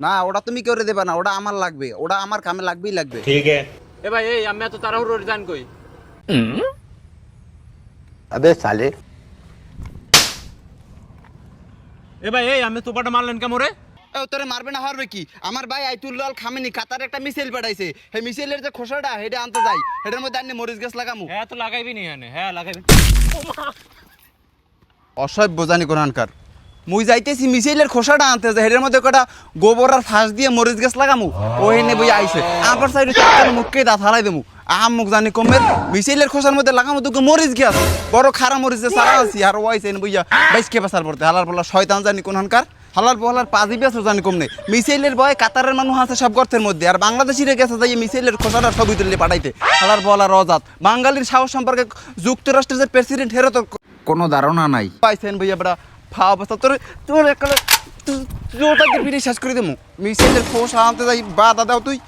না ওটা তুমি করে দেবে না, ওটা আমার লাগবে, ওটা আমার কামে লাগবেই লাগবে। ठीक है। এ ভাই এই আমি এত তাড়াহুড়ো জান কই? अबे साले। এ ভাই এই আমি তোপাটা মারলেন কেমন রে? তোরে মারবে না হারবে কি? আমার ভাই আইতুল্লাহ খামেনি কাতার একটা মিসাইল পাঠাইছে, সেই মিসাইলের যে খোসাটা হেডে আনতে যাই, হেডের মধ্যে আনি মরিচ গাছ লাগামু। হ্যাঁ তো লাগাইবি নি এনে, হ্যাঁ লাগাইবি। অসভ্য জানি কোরআনকার। মুই যাইতেছি মিসাইলের খোসাটা আনতে যাই, হেডের মধ্যে কটা গোবর আর ফাঁস দিয়ে মরিচ গাছ লাগামু, ও হেনে বই আইছে আমার সাইডে মুখকে দাঁত হারাই দেবো। মুখ জানি কমের মিসাইলের খোসার মধ্যে লাগামু তোকে মরিচ গাছ, বড় খারা মরিচ গাছ সারা আছি আর ওয়াইছে বইয়া বাইসকে বাসার পড়তে হালার বলা শয়তান জানি কোনখানকার। হালার বলার পাজি বেসও জানি কম নেই। মিসাইলের ভয়ে কাতারের মানুষ আছে সব গর্তের মধ্যে, আর বাংলাদেশিরে গেছে যাই মিসাইলের খোসাটা ছবি তুললে পাঠাইতে। হালার বলার অজাত বাঙালির সাহস সম্পর্কে যুক্তরাষ্ট্রের যে প্রেসিডেন্ট হেরো তো কোনো ধারণা নাই। পাইছেন ভাইয়া বড়া ফা অবস্থা তোর তোর একটা তোটাকে ফিরে শেষ করে দেবো। মিসাইলের খোসা আনতে যাই বাধা দাও তুই।